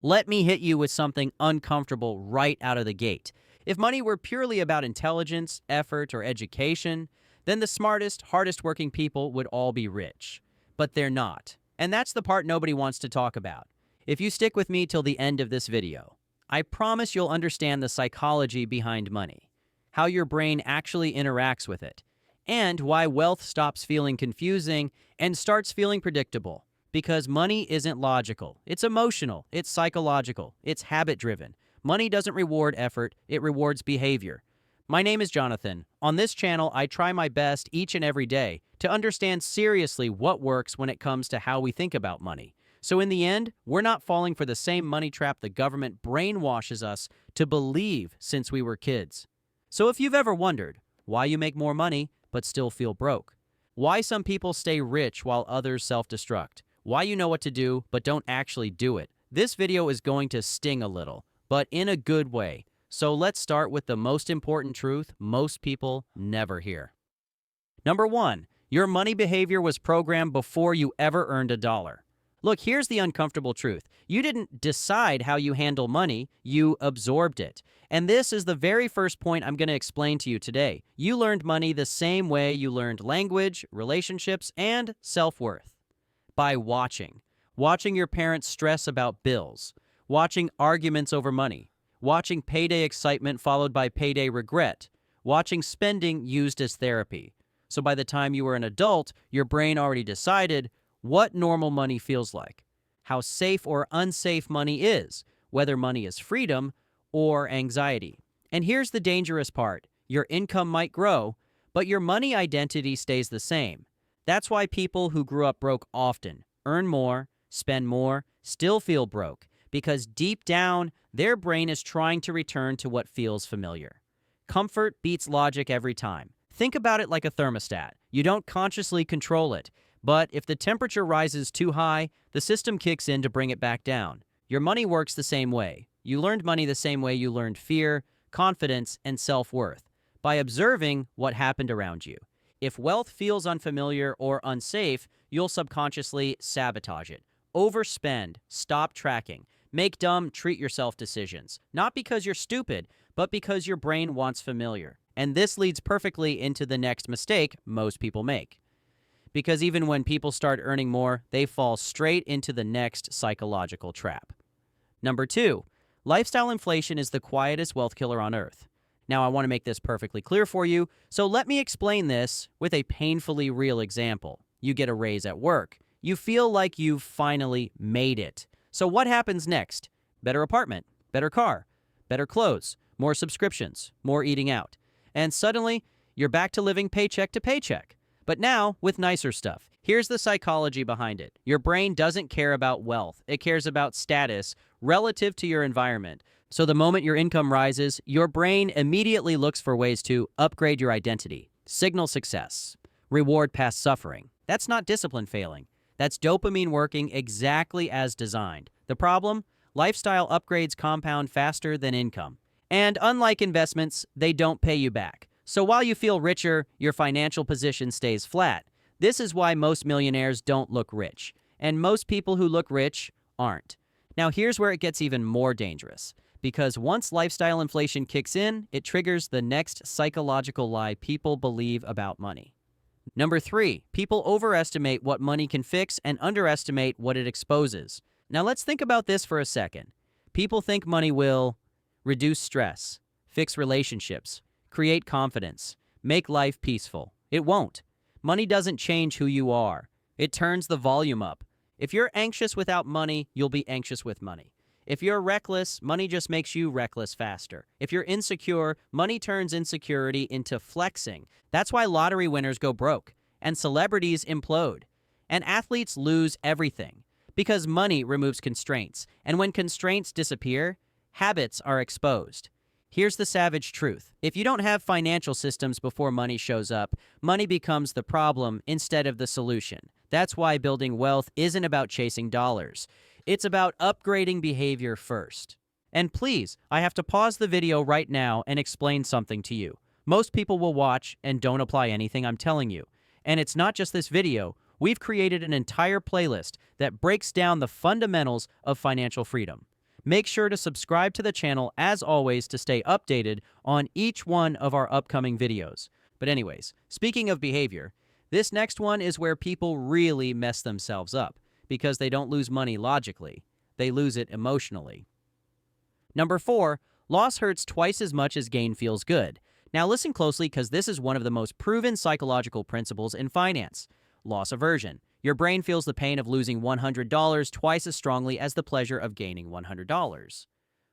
Let me hit you with something uncomfortable right out of the gate. If money were purely about intelligence, effort, or education, then the smartest, hardest working people would all be rich. But they're not. And that's the part nobody wants to talk about. If you stick with me till the end of this video, I promise you'll understand the psychology behind money, how your brain actually interacts with it, and why wealth stops feeling confusing and starts feeling predictable. Because money isn't logical, it's emotional, it's psychological, it's habit-driven. Money doesn't reward effort, it rewards behavior. My name is Jonathan. On this channel, I try my best each and every day to understand seriously what works when it comes to how we think about money. So in the end, we're not falling for the same money trap the government brainwashes us to believe since we were kids. So if you've ever wondered why you make more money but still feel broke, why some people stay rich while others self-destruct, why you know what to do but don't actually do it, this video is going to sting a little, but in a good way. So let's start with the most important truth most people never hear. Number 1, your money behavior was programmed before you ever earned a dollar. Look, here's the uncomfortable truth. You didn't decide how you handle money, you absorbed it. And this is the very first point I'm going to explain to you today. You learned money the same way you learned language, relationships, and self-worth. By watching. Watching your parents stress about bills. Watching arguments over money. Watching payday excitement followed by payday regret. Watching spending used as therapy. So by the time you were an adult, your brain already decided what normal money feels like, how safe or unsafe money is, whether money is freedom or anxiety. And here's the dangerous part. Your income might grow, but your money identity stays the same. That's why people who grew up broke often earn more, spend more, still feel broke, because deep down, their brain is trying to return to what feels familiar. Comfort beats logic every time. Think about it like a thermostat. You don't consciously control it, but if the temperature rises too high, the system kicks in to bring it back down. Your money works the same way. You learned money the same way you learned fear, confidence, and self-worth, by observing what happened around you. If wealth feels unfamiliar or unsafe, you'll subconsciously sabotage it. Overspend, stop tracking, make dumb treat-yourself decisions. Not because you're stupid, but because your brain wants familiar. And this leads perfectly into the next mistake most people make. Because even when people start earning more, they fall straight into the next psychological trap. Number 2, lifestyle inflation is the quietest wealth killer on earth. Now, I want to make this perfectly clear for you, so let me explain this with a painfully real example. You get a raise at work. You feel like you've finally made it. So what happens next? Better apartment, better car, better clothes, more subscriptions, more eating out. And suddenly, you're back to living paycheck to paycheck. But now, with nicer stuff. Here's the psychology behind it. Your brain doesn't care about wealth. It cares about status relative to your environment. So the moment your income rises, your brain immediately looks for ways to upgrade your identity, signal success, reward past suffering. That's not discipline failing. That's dopamine working exactly as designed. The problem? Lifestyle upgrades compound faster than income. And unlike investments, they don't pay you back. So while you feel richer, your financial position stays flat. This is why most millionaires don't look rich, and most people who look rich aren't. Now here's where it gets even more dangerous, because once lifestyle inflation kicks in, it triggers the next psychological lie people believe about money. Number 3, people overestimate what money can fix and underestimate what it exposes. Now let's think about this for a second. People think money will reduce stress, fix relationships, create confidence, make life peaceful. It won't. Money doesn't change who you are. It turns the volume up. If you're anxious without money, you'll be anxious with money. If you're reckless, money just makes you reckless faster. If you're insecure, money turns insecurity into flexing. That's why lottery winners go broke, and celebrities implode, and athletes lose everything. Because money removes constraints, and when constraints disappear, habits are exposed. Here's the savage truth. If you don't have financial systems before money shows up, money becomes the problem instead of the solution. That's why building wealth isn't about chasing dollars. It's about upgrading behavior first. And please, I have to pause the video right now and explain something to you. Most people will watch and don't apply anything I'm telling you. And it's not just this video. We've created an entire playlist that breaks down the fundamentals of financial freedom. Make sure to subscribe to the channel as always to stay updated on each one of our upcoming videos. But anyways, speaking of behavior, this next one is where people really mess themselves up because they don't lose money logically, they lose it emotionally. Number 4, loss hurts twice as much as gain feels good. Now listen closely because this is one of the most proven psychological principles in finance. Loss aversion. Your brain feels the pain of losing $100 twice as strongly as the pleasure of gaining $100.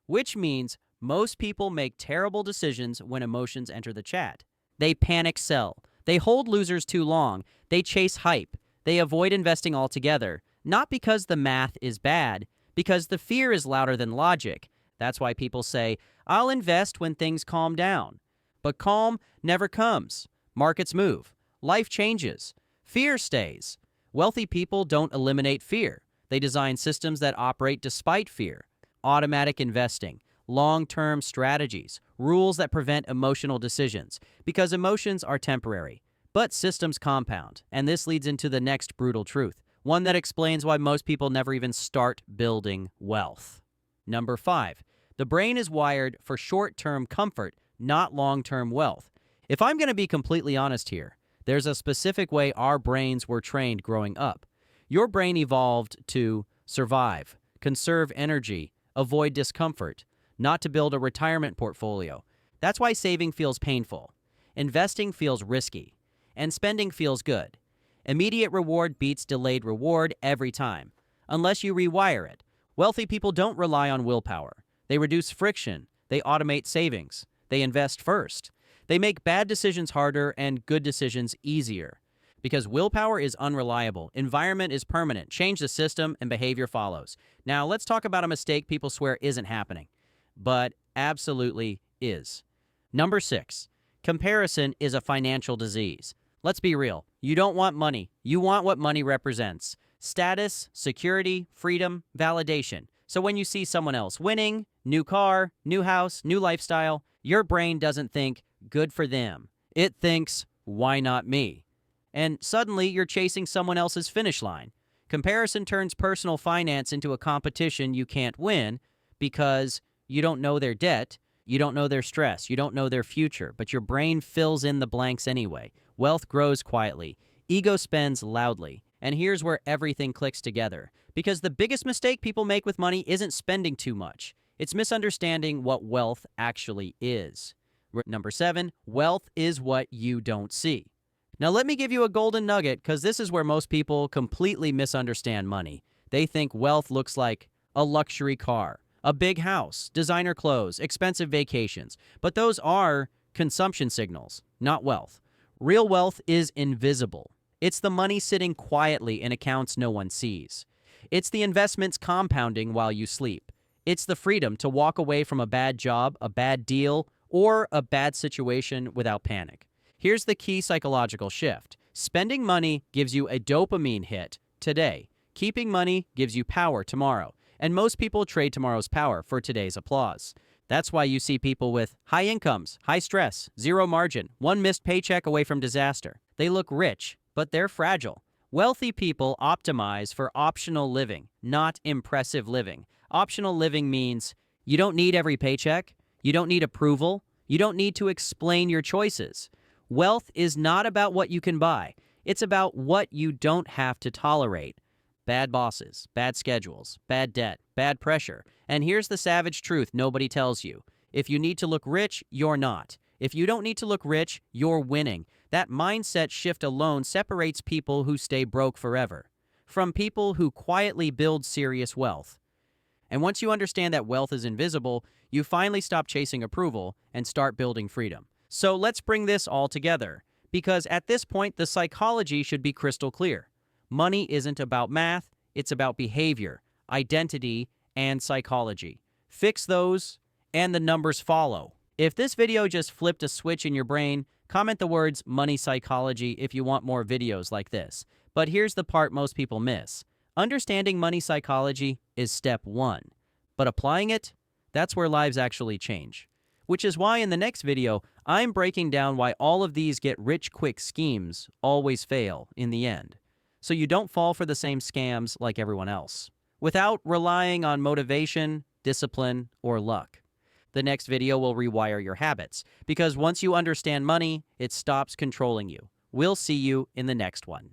Which means most people make terrible decisions when emotions enter the chat. They panic sell. They hold losers too long. They chase hype. They avoid investing altogether. Not because the math is bad, because the fear is louder than logic. That's why people say, I'll invest when things calm down. But calm never comes. Markets move. Life changes. Fear stays. Wealthy people don't eliminate fear. They design systems that operate despite fear. Automatic investing, long-term strategies, rules that prevent emotional decisions, because emotions are temporary. But systems compound, and this leads into the next brutal truth, one that explains why most people never even start building wealth. Number 5, the brain is wired for short-term comfort, not long-term wealth. If I'm going to be completely honest here, there's a specific way our brains were trained growing up. Your brain evolved to survive, conserve energy, avoid discomfort, not to build a retirement portfolio. That's why saving feels painful, investing feels risky, and spending feels good. Immediate reward beats delayed reward every time, unless you rewire it. Wealthy people don't rely on willpower. They reduce friction, they automate savings, they invest first. They make bad decisions harder and good decisions easier. Because willpower is unreliable, environment is permanent, change the system, and behavior follows. Now, let's talk about a mistake people swear isn't happening, but absolutely is. Number 6, comparison is a financial disease. Let's be real. You don't want money. You want what money represents. Status, security, freedom, validation. So when you see someone else winning, new car, new house, new lifestyle, your brain doesn't think, good for them. It thinks, why not me? And suddenly you're chasing someone else's finish line. Comparison turns personal finance into a competition you can't win because you don't know their debt, you don't know their stress, you don't know their future, but your brain fills in the blanks anyway. Wealth grows quietly. Ego spends loudly. And here's where everything clicks together. Because the biggest mistake people make with money isn't spending too much. It's misunderstanding what wealth actually is. Number 7, wealth is what you don't see. Now let me give you a golden nugget because this is where most people completely misunderstand money. They think wealth looks like a luxury car, a big house, designer clothes, expensive vacations. But those are consumption signals, not wealth. Real wealth is invisible. It's the money sitting quietly in accounts no one sees. It's the investments compounding while you sleep. It's the freedom to walk away from a bad job, a bad deal, or a bad situation without panic. Here's the key psychological shift. Spending money gives you a dopamine hit today. Keeping money gives you power tomorrow. And most people trade tomorrow's power for today's applause. That's why you see people with high incomes, high stress, zero margin, one missed paycheck away from disaster. They look rich, but they're fragile. Wealthy people optimize for optional living, not impressive living. Optional living means you don't need every paycheck, you don't need approval, you don't need to explain your choices. Wealth is not about what you can buy. It's about what you don't have to tolerate. Bad bosses, bad schedules, bad debt, bad pressure. And here's the savage truth nobody tells you. If you need to look rich, you're not. If you don't need to look rich, you're winning. That mindset shift alone separates people who stay broke forever from people who quietly build serious wealth. And once you understand that wealth is invisible, you finally stop chasing approval and start building freedom. So let's bring this all together, because at this point, the psychology should be crystal clear. Money isn't about math, it's about behavior, identity, and psychology. Fix those, and the numbers follow. If this video just flipped a switch in your brain, comment the words money psychology if you want more videos like this. But here's the part most people miss. Understanding money psychology is step 1, but applying it, that's where lives actually change. Which is why in the next video, I'm breaking down why all of these get-rich-quick schemes always fail in the end, so you don't fall for the same scams like everyone else. Without relying on motivation, discipline, or luck. The next video will rewire your habits, because once you understand money, it stops controlling you. We'll see you in the next one.